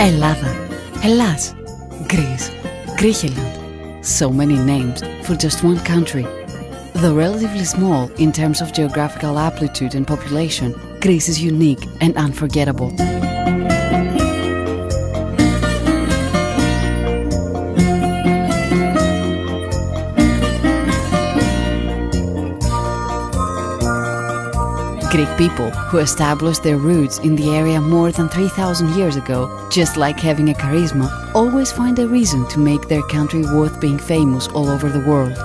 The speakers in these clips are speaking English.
Ελλάδα, Hellas, Greece, Griechenland. So many names for just one country. Though relatively small in terms of geographical amplitude and population, Greece is unique and unforgettable. Greek people who established their roots in the area more than 3,000 years ago, just like having a charisma, always find a reason to make their country worth being famous all over the world.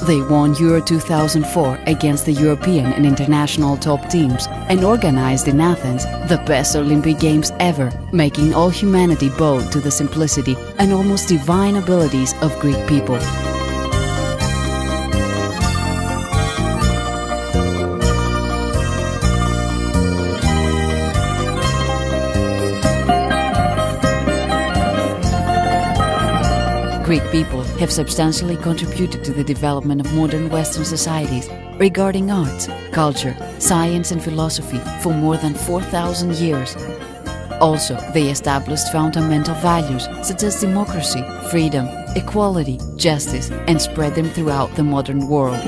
They won Euro 2004 against the European and international top teams and organized in Athens the best Olympic Games ever, making all humanity bow to the simplicity and almost divine abilities of Greek people. Greek people have substantially contributed to the development of modern Western societies regarding arts, culture, science and philosophy for more than 4,000 years. Also, they established fundamental values such as democracy, freedom, equality, justice, and spread them throughout the modern world.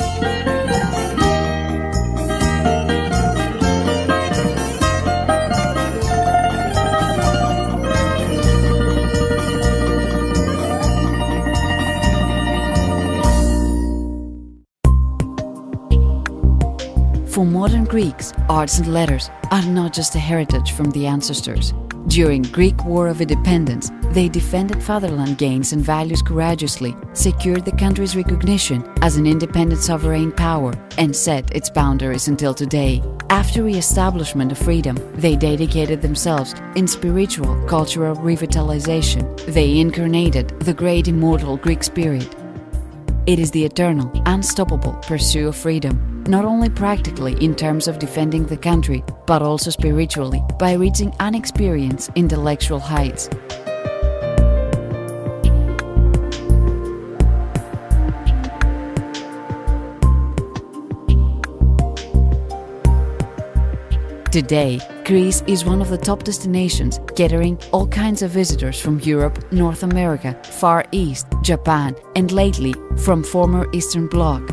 For modern Greeks, arts and letters are not just a heritage from the ancestors. During Greek War of Independence, they defended fatherland gains and values courageously, secured the country's recognition as an independent sovereign power, and set its boundaries until today. After re-establishment of freedom, they dedicated themselves in spiritual, cultural revitalization. They incarnated the great immortal Greek spirit. It is the eternal, unstoppable pursuit of freedom, not only practically in terms of defending the country, but also spiritually by reaching unexperienced intellectual heights. Today, Greece is one of the top destinations, catering all kinds of visitors from Europe, North America, Far East, Japan, and lately from former Eastern Bloc.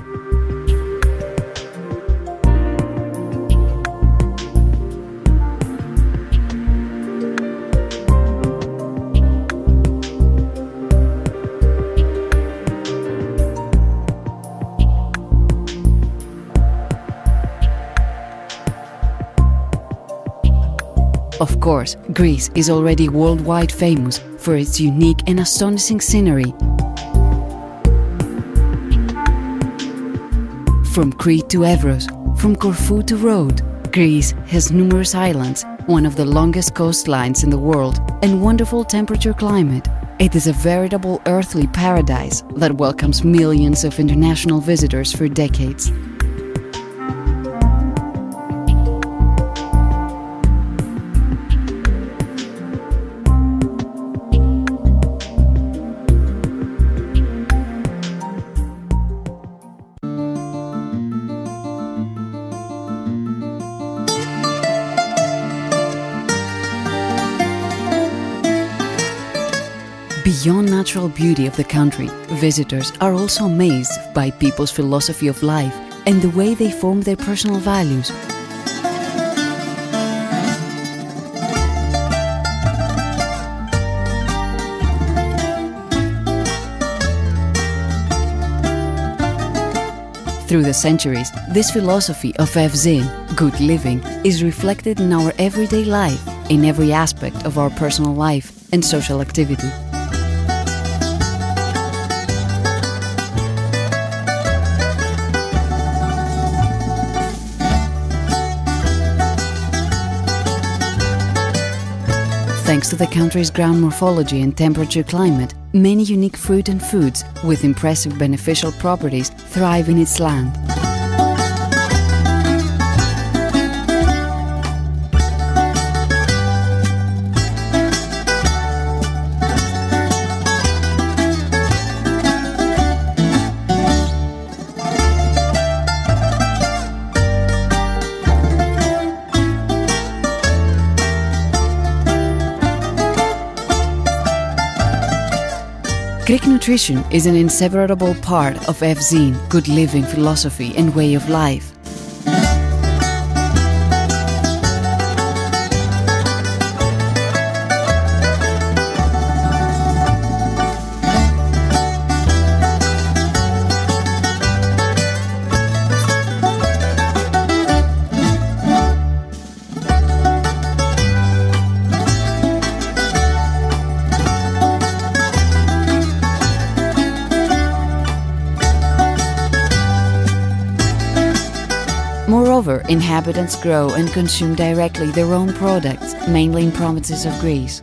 Of course, Greece is already worldwide famous for its unique and astonishing scenery. From Crete to Evros, from Corfu to Rhodes, Greece has numerous islands, one of the longest coastlines in the world, and wonderful temperature climate. It is a veritable earthly paradise that welcomes millions of international visitors for decades. Beyond natural beauty of the country, visitors are also amazed by people's philosophy of life and the way they form their personal values. Through the centuries, this philosophy of ezin, good living, is reflected in our everyday life, in every aspect of our personal life and social activity. Thanks to the country's ground morphology and temperature climate, many unique fruit and foods with impressive beneficial properties thrive in its land. Greek nutrition is an inseparable part of ezin, good living philosophy and way of life. Moreover, inhabitants grow and consume directly their own products, mainly in provinces of Greece.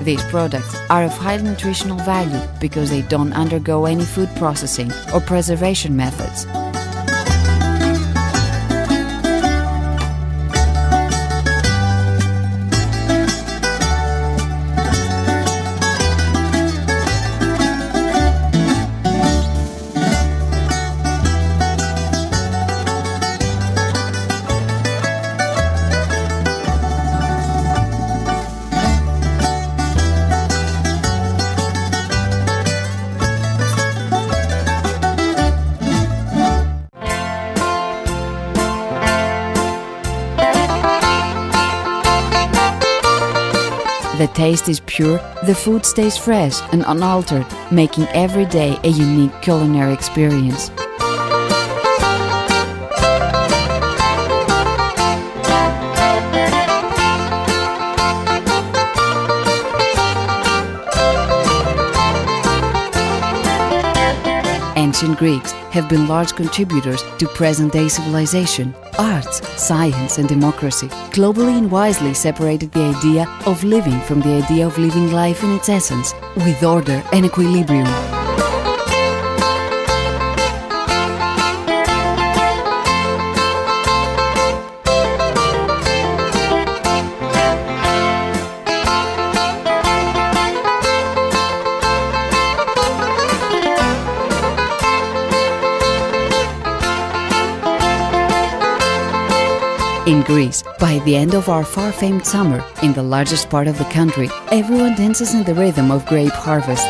These products are of high nutritional value because they don't undergo any food processing or preservation methods. The taste is pure, the food stays fresh and unaltered, making every day a unique culinary experience. Ancient Greeks have been large contributors to present-day civilization, arts, science and democracy. Globally and wisely separated the idea of living from the idea of living life in its essence, with order and equilibrium. In Greece, by the end of our far-famed summer, in the largest part of the country, everyone dances in the rhythm of grape harvest.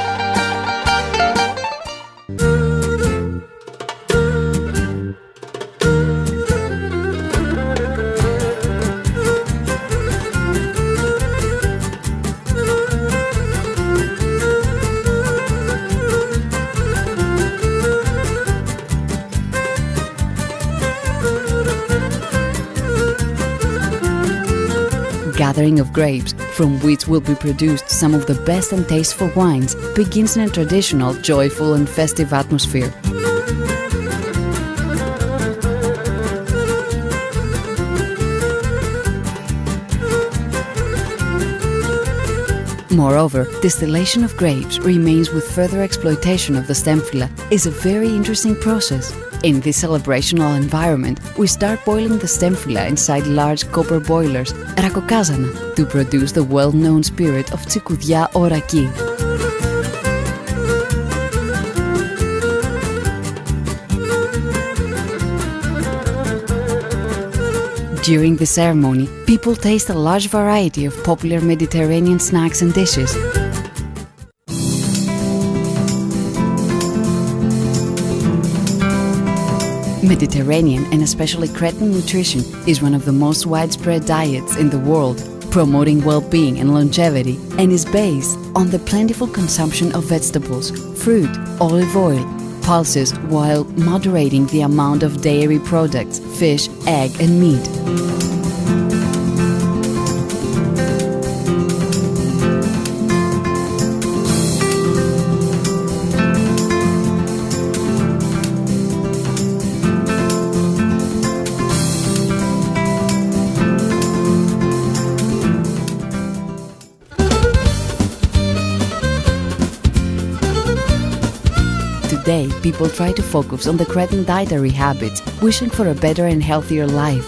Gathering of grapes, from which will be produced some of the best and tasteful wines, begins in a traditional, joyful and festive atmosphere. Moreover, distillation of grapes remains with further exploitation of the stemphyla is a very interesting process. In this celebrational environment, we start boiling the stemphyla inside large copper boilers, rakokazana, to produce the well-known spirit of tsikoudia oraki. During the ceremony, people taste a large variety of popular Mediterranean snacks and dishes. Mediterranean and especially Cretan nutrition is one of the most widespread diets in the world, promoting well-being and longevity, and is based on the plentiful consumption of vegetables, fruit, olive oil, pulses, while moderating the amount of dairy products, fish, egg and meat. Today, people try to focus on the Cretan dietary habits, wishing for a better and healthier life.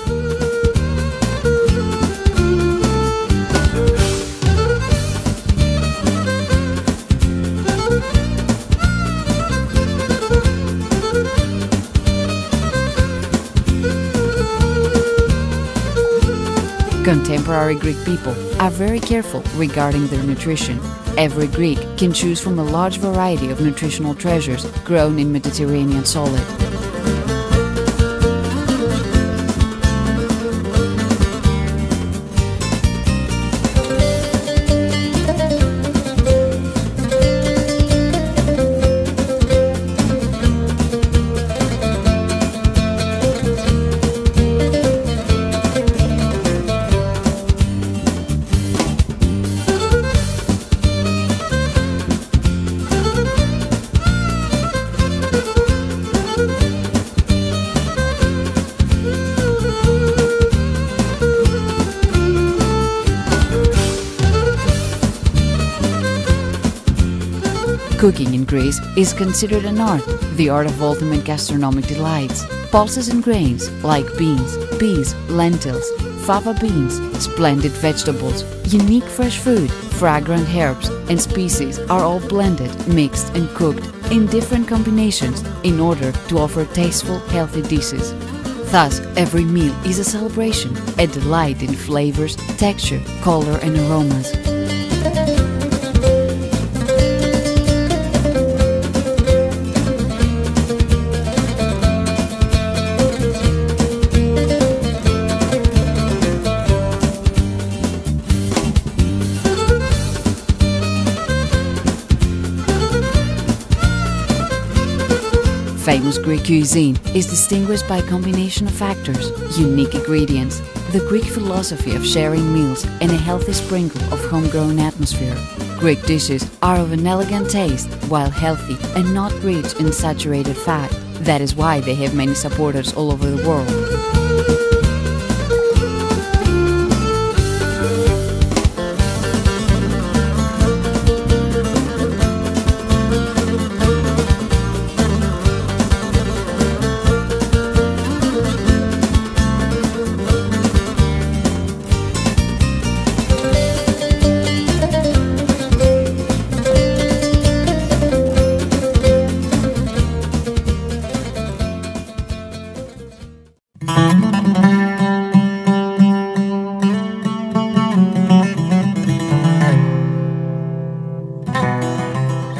Contemporary Greek people are very careful regarding their nutrition. Every Greek can choose from a large variety of nutritional treasures grown in Mediterranean soil. Cooking in Greece is considered an art, the art of ultimate gastronomic delights. Pulses and grains like beans, peas, lentils, fava beans, splendid vegetables, unique fresh food, fragrant herbs and species are all blended, mixed and cooked in different combinations in order to offer tasteful, healthy dishes. Thus, every meal is a celebration, a delight in flavors, texture, color and aromas. Famous Greek cuisine is distinguished by a combination of factors, unique ingredients, the Greek philosophy of sharing meals, and a healthy sprinkle of homegrown atmosphere. Greek dishes are of an elegant taste, while healthy and not rich in saturated fat. That is why they have many supporters all over the world.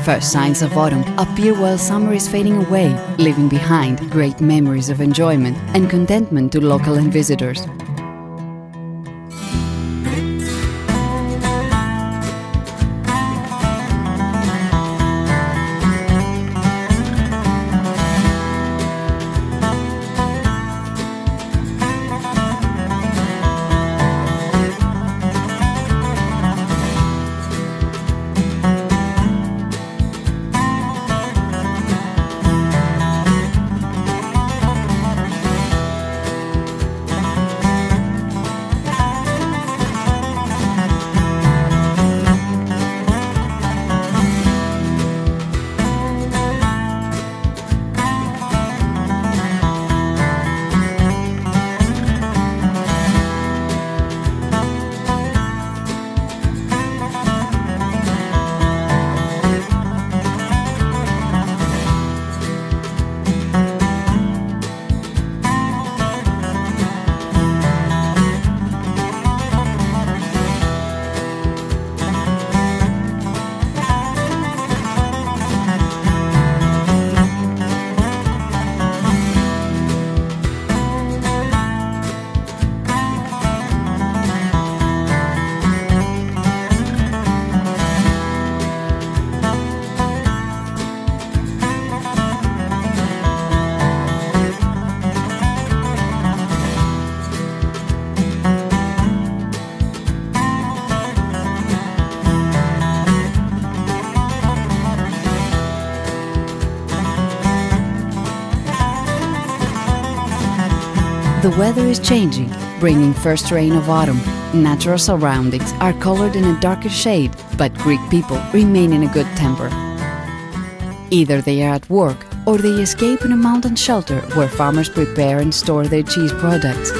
First signs of autumn appear while summer is fading away, leaving behind great memories of enjoyment and contentment to local and visitors. The weather is changing, bringing first rain of autumn. Natural surroundings are colored in a darker shade, but Greek people remain in a good temper. Either they are at work or they escape in a mountain shelter where farmers prepare and store their cheese products.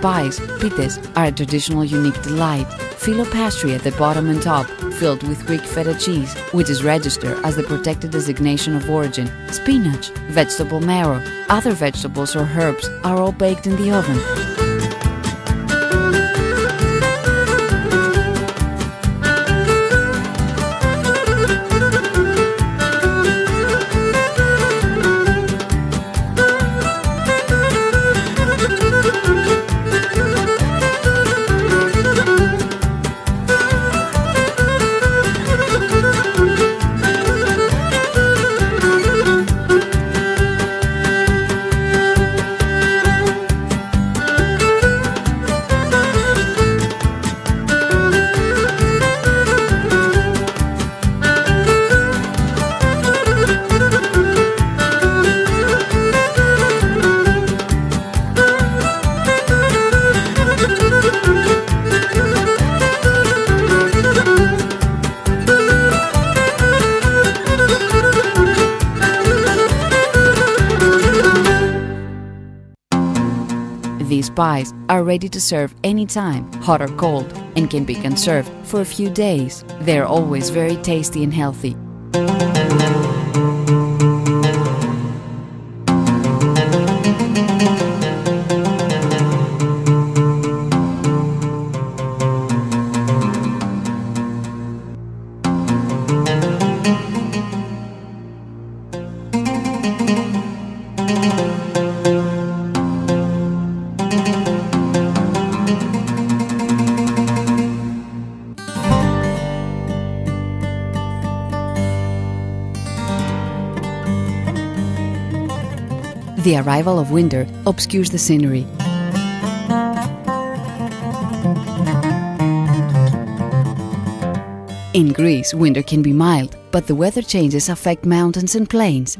pies, pites, are a traditional unique delight. Filo pastry at the bottom and top, filled with Greek feta cheese, which is registered as the protected designation of origin, spinach, vegetable marrow, other vegetables or herbs are all baked in the oven. These pies are ready to serve anytime, hot or cold, and can be conserved for a few days. They are always very tasty and healthy. The arrival of winter obscures the scenery. In Greece, winter can be mild, but the weather changes affect mountains and plains.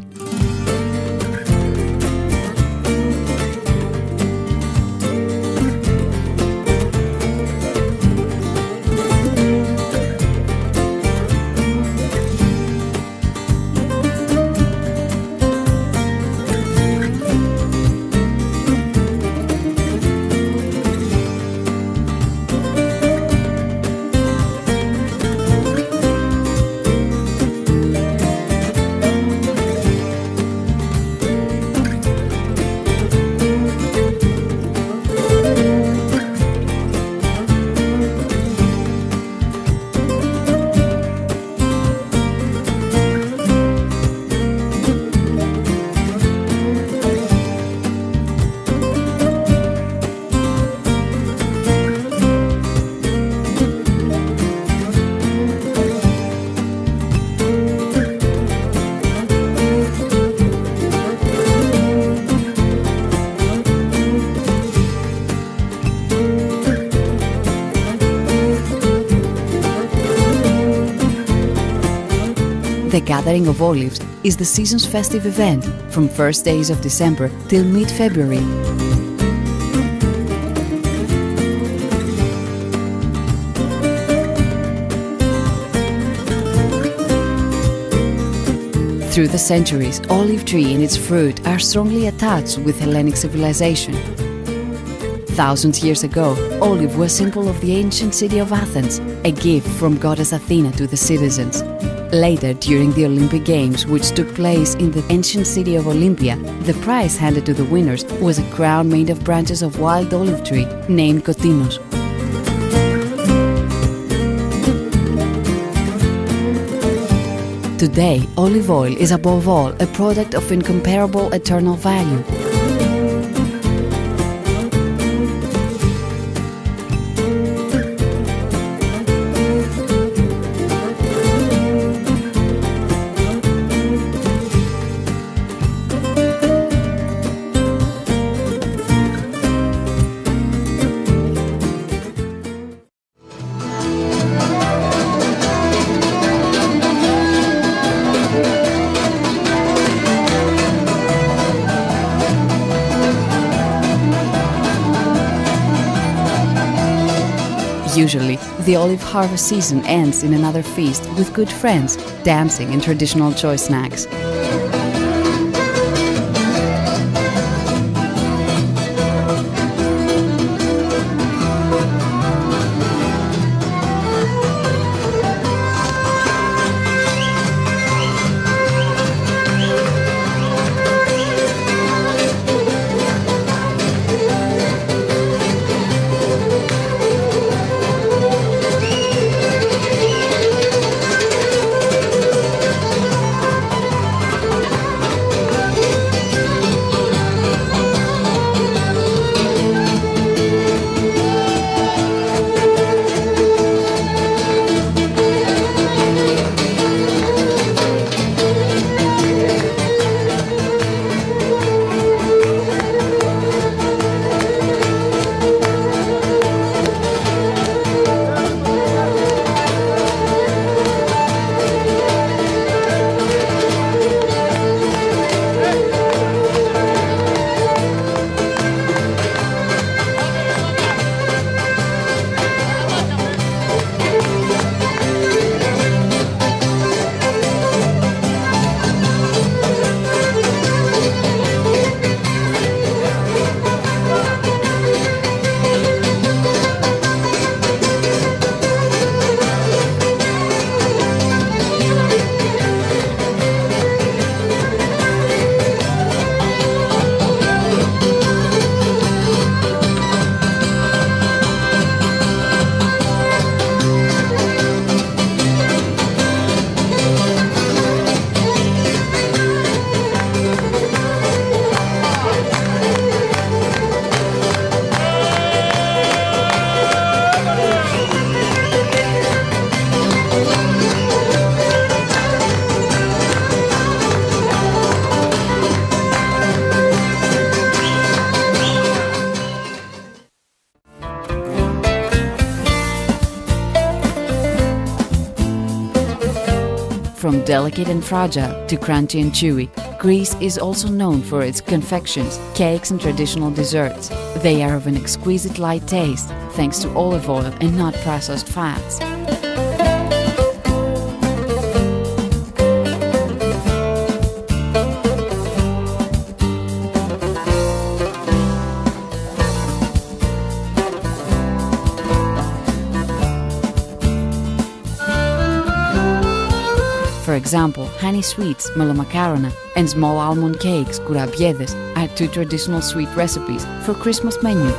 The gathering of olives is the season's festive event from first days of December till mid-February. Through the centuries, olive tree and its fruit are strongly attached with Hellenic civilization. Thousands years ago, olive was a symbol of the ancient city of Athens, a gift from goddess Athena to the citizens. Later, during the Olympic Games, which took place in the ancient city of Olympia, the prize handed to the winners was a crown made of branches of wild olive tree named Kotinos. Today, olive oil is above all a product of incomparable eternal value. Usually, the olive harvest season ends in another feast with good friends, dancing and traditional choice snacks. From delicate and fragile to crunchy and chewy, Greece is also known for its confections, cakes and traditional desserts. They are of an exquisite light taste, thanks to olive oil and not processed fats. For example, honey sweets, melomakarona, and small almond cakes, kourabiedes, are two traditional sweet recipes for Christmas menu.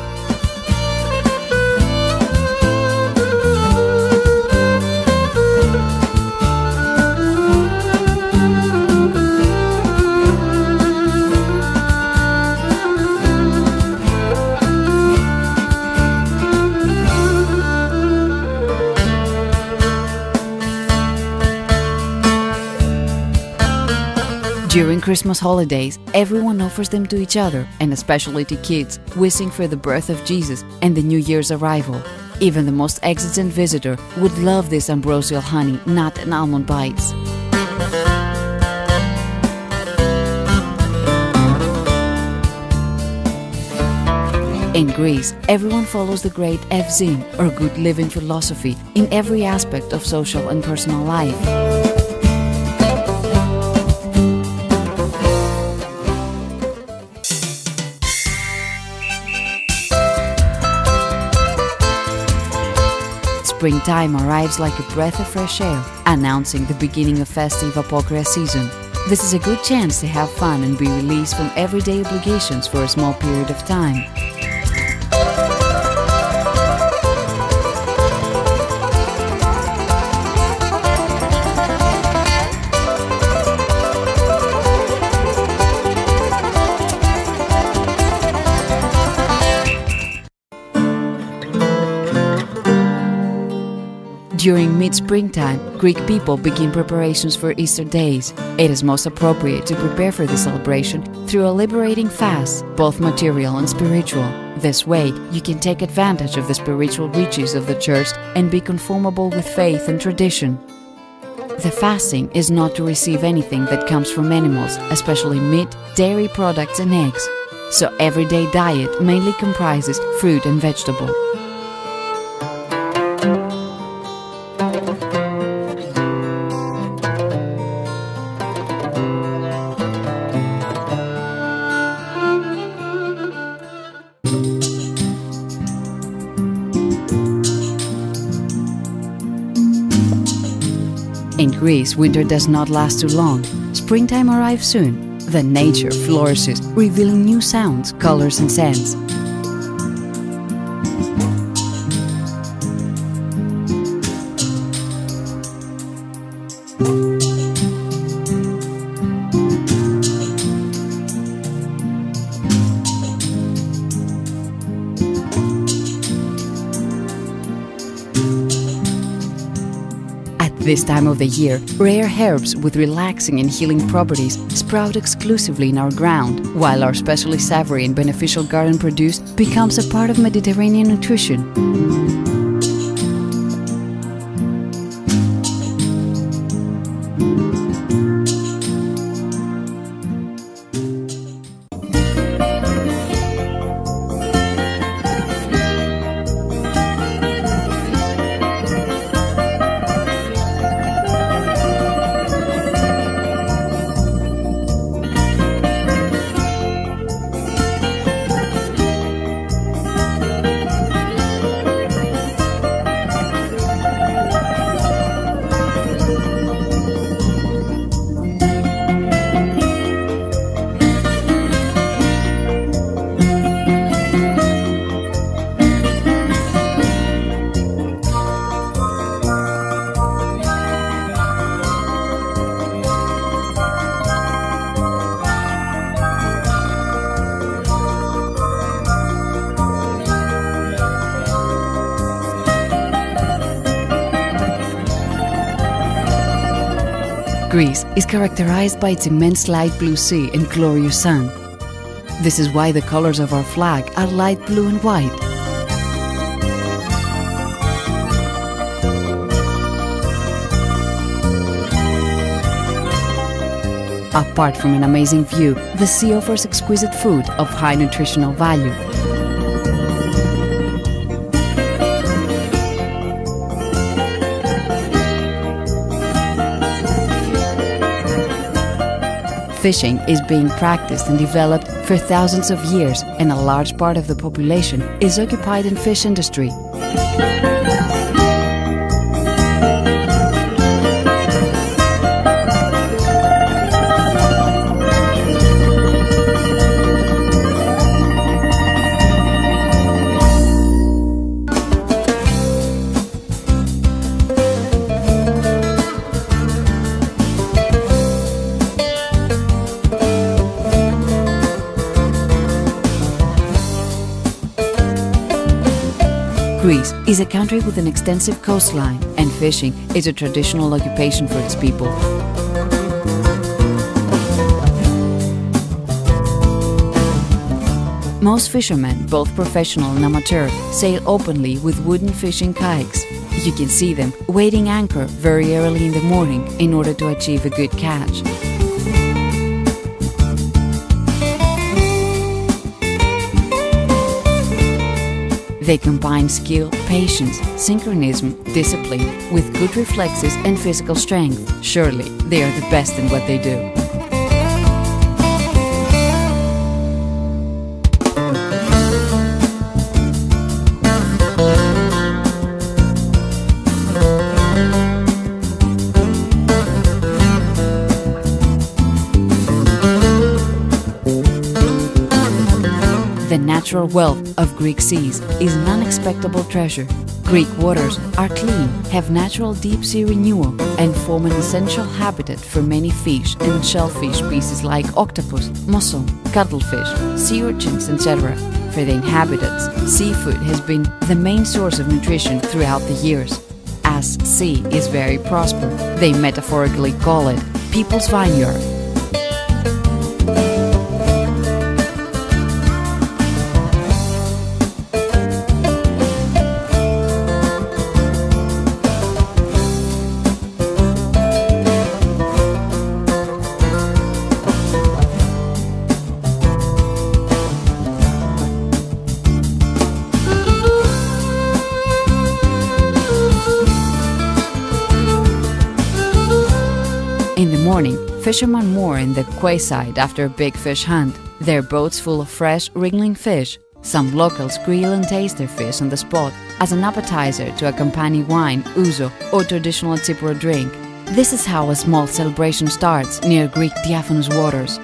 During Christmas holidays, everyone offers them to each other, and especially to kids, wishing for the birth of Jesus and the New Year's arrival. Even the most exigent visitor would love this ambrosial honey, nut and almond bites. In Greece, everyone follows the great ezin, or good living philosophy, in every aspect of social and personal life. Springtime arrives like a breath of fresh air, announcing the beginning of festive apocryphal season. This is a good chance to have fun and be released from everyday obligations for a small period of time. During mid-springtime, Greek people begin preparations for Easter days. It is most appropriate to prepare for this celebration through a liberating fast, both material and spiritual. This way, you can take advantage of the spiritual riches of the Church and be conformable with faith and tradition. The fasting is not to receive anything that comes from animals, especially meat, dairy products and eggs. So everyday diet mainly comprises fruit and vegetable. In Greece, winter does not last too long. Springtime arrives soon. Then nature flourishes, revealing new sounds, colors and scents. This time of the year, rare herbs with relaxing and healing properties sprout exclusively in our ground, while our specially savory and beneficial garden produce becomes a part of Mediterranean nutrition. Greece is characterized by its immense light blue sea and glorious sun. This is why the colors of our flag are light blue and white. Apart from an amazing view, the sea offers exquisite food of high nutritional value. Fishing is being practiced and developed for thousands of years, and a large part of the population is occupied in fish industry. Greece is a country with an extensive coastline, and fishing is a traditional occupation for its people. Most fishermen, both professional and amateur, sail openly with wooden fishing kayaks. You can see them weighting anchor very early in the morning in order to achieve a good catch. They combine skill, patience, synchronism, discipline with good reflexes and physical strength. Surely, they are the best in what they do. The natural wealth of Greek seas is an unexpected treasure. Greek waters are clean, have natural deep sea renewal, and form an essential habitat for many fish and shellfish species like octopus, mussel, cuttlefish, sea urchins, etc. For the inhabitants, seafood has been the main source of nutrition throughout the years. As sea is very prosperous, they metaphorically call it people's vineyard. In the morning, fishermen moor in the quayside after a big fish hunt. Their boats full of fresh, wriggling fish. Some locals grill and taste their fish on the spot as an appetizer to accompany wine, ouzo, or traditional Cypriot drink. This is how a small celebration starts near Greek diaphanous waters.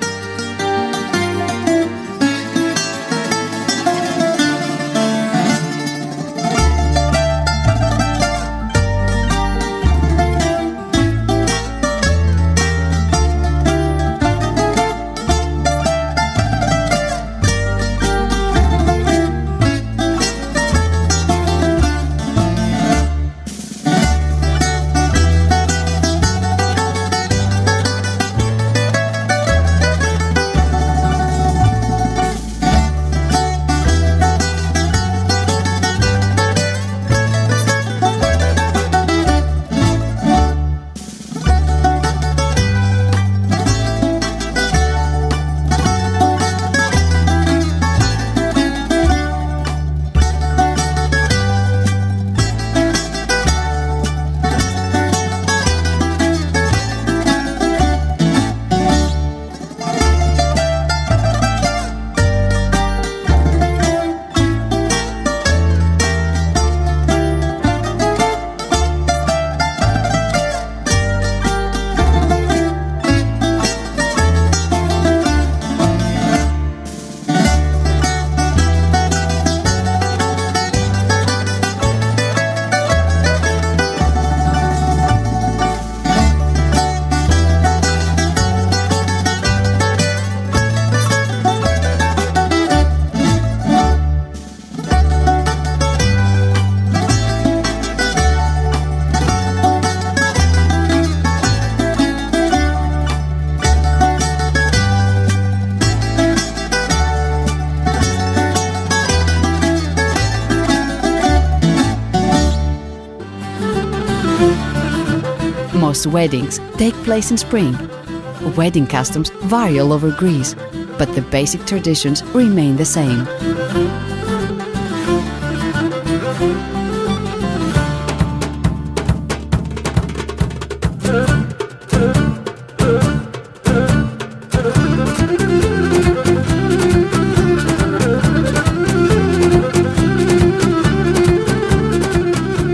Most weddings take place in spring. Wedding customs vary all over Greece, but the basic traditions remain the same.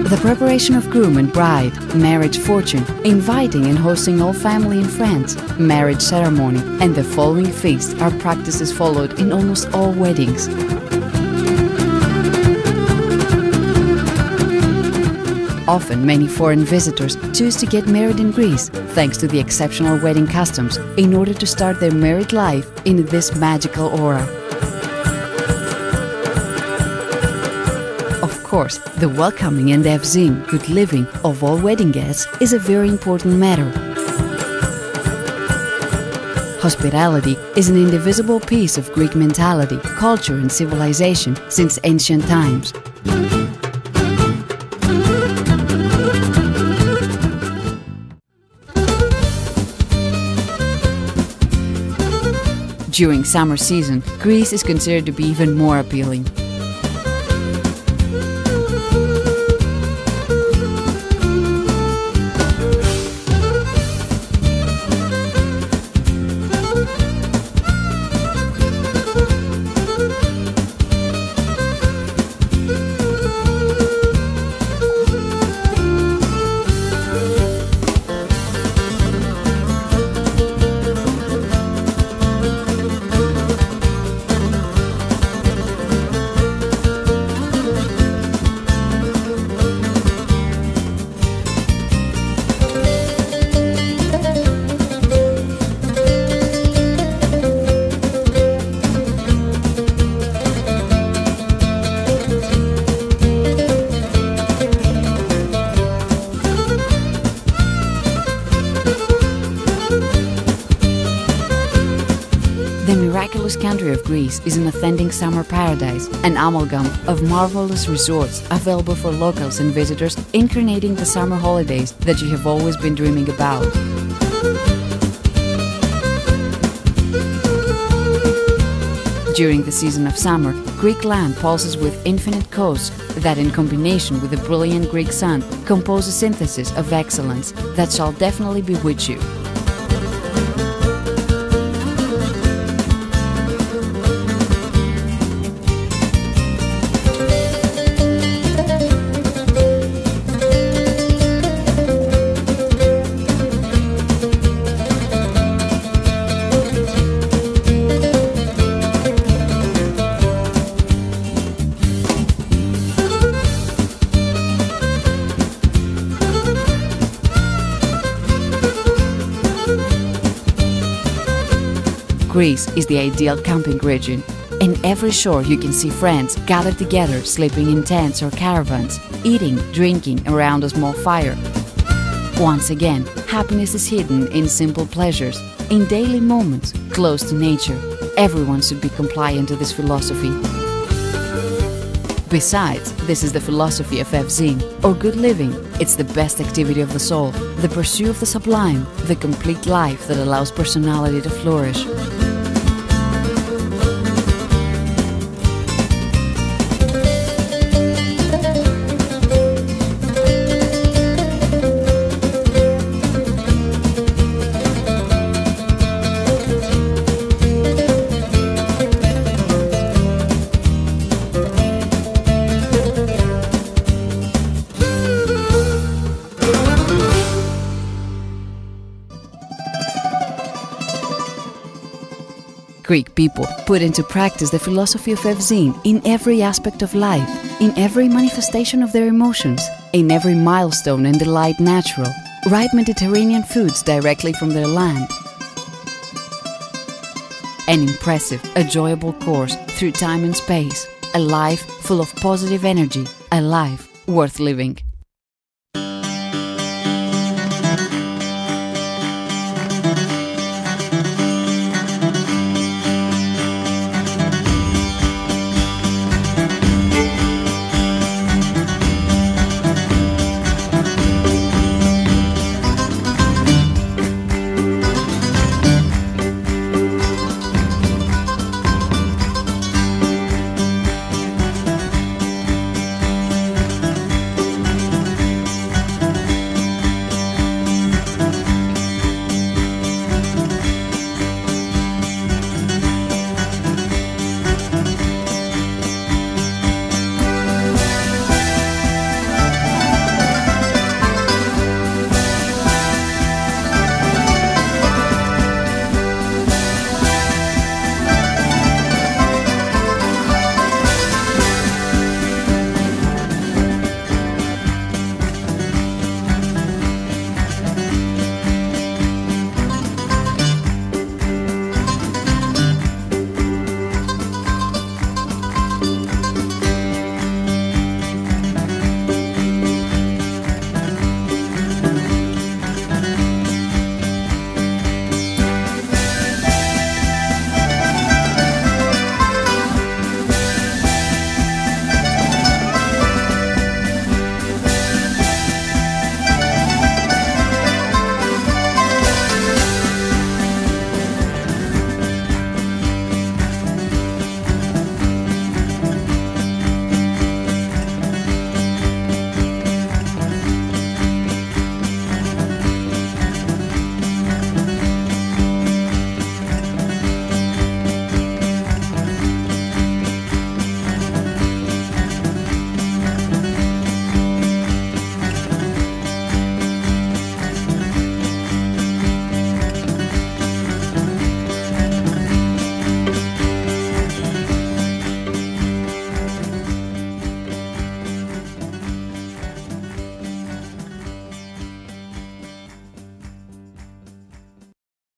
The preparation of groom and bride, marriage fortune, inviting and hosting all family and friends, marriage ceremony, and the following feast are practices followed in almost all weddings. Often, many foreign visitors choose to get married in Greece thanks to the exceptional wedding customs in order to start their married life in this magical aura. Of course, the welcoming and the ezin, good living, of all wedding guests is a very important matter. Hospitality is an indivisible piece of Greek mentality, culture and civilization since ancient times. During summer season, Greece is considered to be even more appealing. The miraculous country of Greece is an authentic summer paradise, an amalgam of marvelous resorts available for locals and visitors, incarnating the summer holidays that you have always been dreaming about. During the season of summer, Greek land pulses with infinite coasts that, in combination with the brilliant Greek sun, compose a synthesis of excellence that shall definitely bewitch you. Greece is the ideal camping region. In every shore you can see friends gathered together, sleeping in tents or caravans, eating, drinking around a small fire. Once again, happiness is hidden in simple pleasures, in daily moments, close to nature. Everyone should be compliant to this philosophy. Besides, this is the philosophy of ezin, or good living. It's the best activity of the soul, the pursuit of the sublime, the complete life that allows personality to flourish. Greek people put into practice the philosophy of ezin in every aspect of life, in every manifestation of their emotions, in every milestone and delight natural, ripe Mediterranean foods directly from their land. An impressive, enjoyable course through time and space, a life full of positive energy, a life worth living.